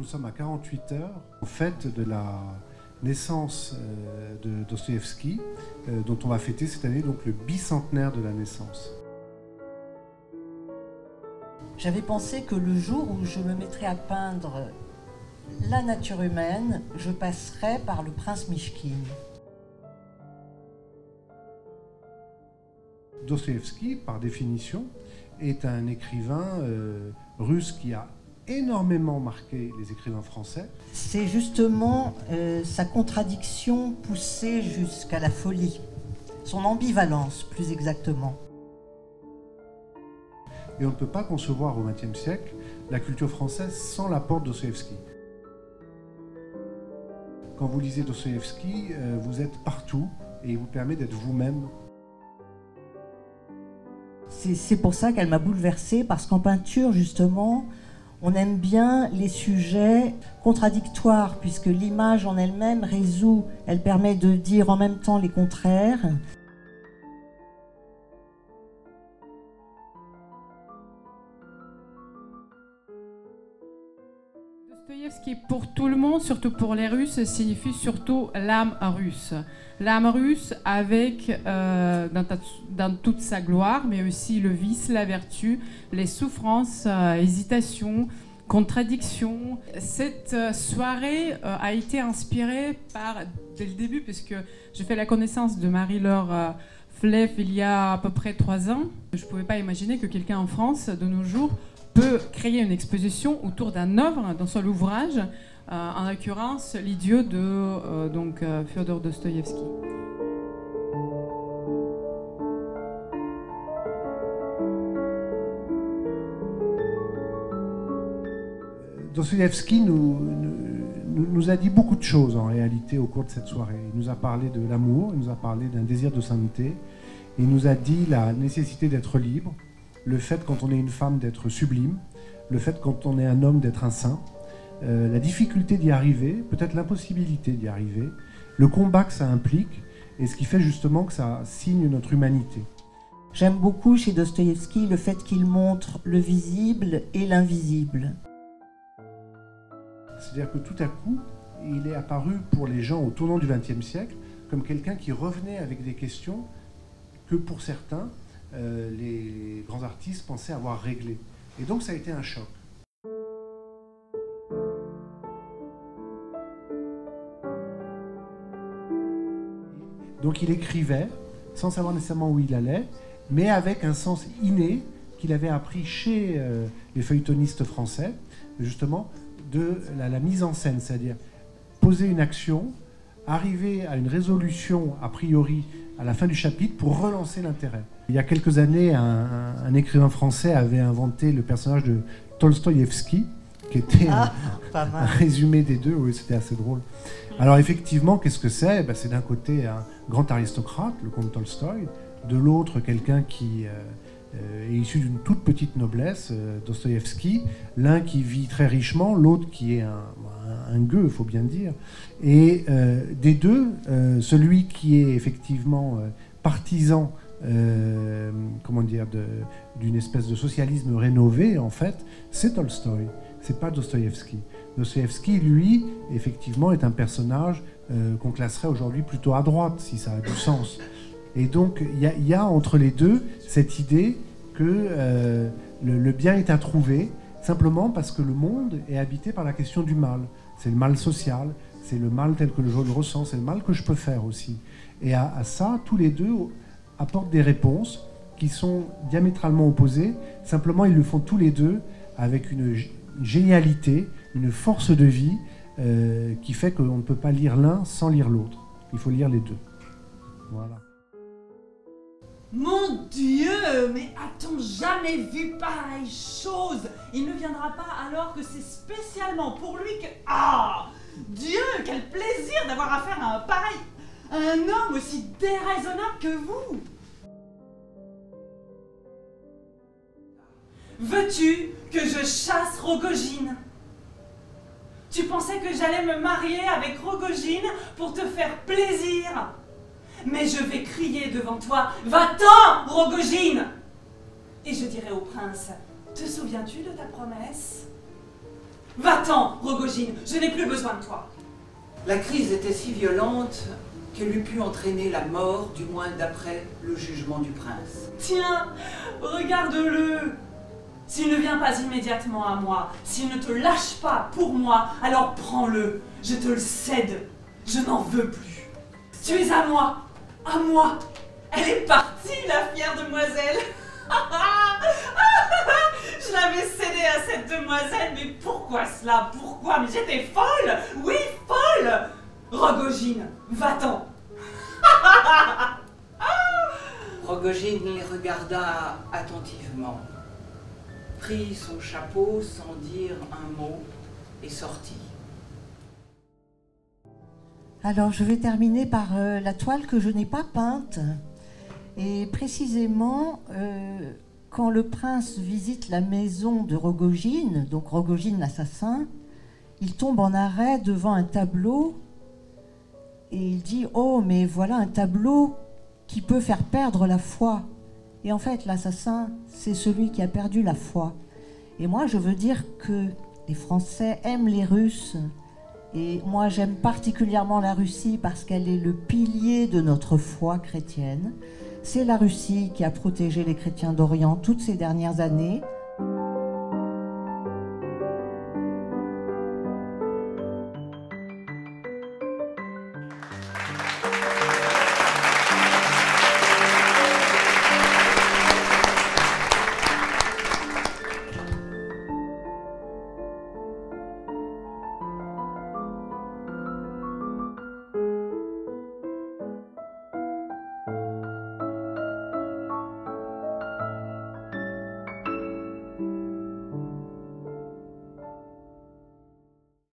nous sommes à 48 heures, au fait de la naissance de Dostoïevski, dont on va fêter cette année donc le bicentenaire de la naissance. J'avais pensé que le jour où je me mettrais à peindre la nature humaine, je passerais par le prince Mychkine. Dostoïevski, par définition, est un écrivain russe qui a énormément marqué les écrivains français. C'est justement sa contradiction poussée jusqu'à la folie, son ambivalence plus exactement. Et on ne peut pas concevoir au XXe siècle la culture française sans l'apport de Dostoïevski. Quand vous lisez Dostoïevski, vous êtes partout et il vous permet d'être vous-même. C'est pour ça qu'elle m'a bouleversée, parce qu'en peinture, justement, on aime bien les sujets contradictoires, puisque l'image en elle-même résout, elle permet de dire en même temps les contraires. Dostoïevski, pour tout le monde, surtout pour les Russes, signifie surtout l'âme russe. L'âme russe avec, dans toute sa gloire, mais aussi le vice, la vertu, les souffrances, hésitations, contradictions. Cette soirée a été inspirée par, dès le début, puisque j'ai fait la connaissance de Marie-Laure Fleff il y a à peu près 3 ans. Je ne pouvais pas imaginer que quelqu'un en France, de nos jours, peut créer une exposition autour d'un œuvre, d'un seul ouvrage, en l'occurrence l'idiot de Fyodor Dostoïevski. Dostoïevski nous a dit beaucoup de choses en réalité au cours de cette soirée. Il nous a parlé de l'amour, il nous a parlé d'un désir de sainteté, il nous a dit la nécessité d'être libre, le fait quand on est une femme d'être sublime, le fait quand on est un homme d'être un saint, la difficulté d'y arriver, peut-être l'impossibilité d'y arriver, le combat que ça implique et ce qui fait justement que ça signe notre humanité. J'aime beaucoup chez Dostoïevski le fait qu'il montre le visible et l'invisible. C'est-à-dire que tout à coup, il est apparu pour les gens au tournant du XXe siècle comme quelqu'un qui revenait avec des questions que pour certains, les grands artistes pensaient avoir réglées. Et donc ça a été un choc. Donc il écrivait, sans savoir nécessairement où il allait, mais avec un sens inné qu'il avait appris chez les feuilletonistes français, justement, de la mise en scène, c'est-à-dire poser une action, arriver à une résolution a priori à la fin du chapitre pour relancer l'intérêt. Il y a quelques années, un écrivain français avait inventé le personnage de Tolstoïevski, qui était un résumé des deux, oui, c'était assez drôle. Alors effectivement, qu'est-ce que c'est? C'est d'un côté un grand aristocrate, le comte Tolstoï, de l'autre quelqu'un qui est issu d'une toute petite noblesse, Dostoïevski, l'un qui vit très richement, l'autre qui est un gueux, il faut bien dire. Et des deux, celui qui est effectivement partisan d'une espèce de socialisme rénové, en fait, c'est Tolstoï, c'est pas Dostoïevski. Dostoïevski, lui, effectivement, est un personnage qu'on classerait aujourd'hui plutôt à droite, si ça a du sens. Et donc, il y a entre les deux cette idée que le bien est à trouver, simplement parce que le monde est habité par la question du mal. C'est le mal social, c'est le mal tel que je le ressens, c'est le mal que je peux faire aussi. Et à ça, tous les deux apportent des réponses qui sont diamétralement opposées. Simplement, ils le font tous les deux avec une génialité, une force de vie qui fait qu'on ne peut pas lire l'un sans lire l'autre. Il faut lire les deux. Voilà. Mon Dieu, mais a-t-on jamais vu pareille chose? Il ne viendra pas alors que c'est spécialement pour lui que... Ah! Dieu, quel plaisir d'avoir affaire à un pareil... un homme aussi déraisonnable que vous! Veux-tu que je chasse Rogojine? Tu pensais que j'allais me marier avec Rogojine pour te faire plaisir? Mais je vais crier devant toi, va-t'en, Rogojine! Et je dirai au prince, te souviens-tu de ta promesse? Va-t'en, Rogojine, je n'ai plus besoin de toi. La crise était si violente qu'elle eût pu entraîner la mort, du moins d'après le jugement du prince. Tiens, regarde-le. S'il ne vient pas immédiatement à moi, s'il ne te lâche pas pour moi, alors prends-le, je te le cède, je n'en veux plus. Tu es à moi, à moi. Elle est partie, la fière demoiselle. Je l'avais cédée à cette demoiselle, mais pourquoi cela? Pourquoi? Mais j'étais folle. Oui, folle. Rogojine, va-t'en. Rogojine les regarda attentivement, prit son chapeau sans dire un mot et sortit. Alors je vais terminer par la toile que je n'ai pas peinte. Et précisément, quand le prince visite la maison de Rogojine, donc Rogojine l'assassin, il tombe en arrêt devant un tableau et il dit « Oh, mais voilà un tableau qui peut faire perdre la foi ». Et en fait, l'assassin, c'est celui qui a perdu la foi. Et moi, je veux dire que les Français aiment les Russes. Et moi, j'aime particulièrement la Russie parce qu'elle est le pilier de notre foi chrétienne. C'est la Russie qui a protégé les chrétiens d'Orient toutes ces dernières années.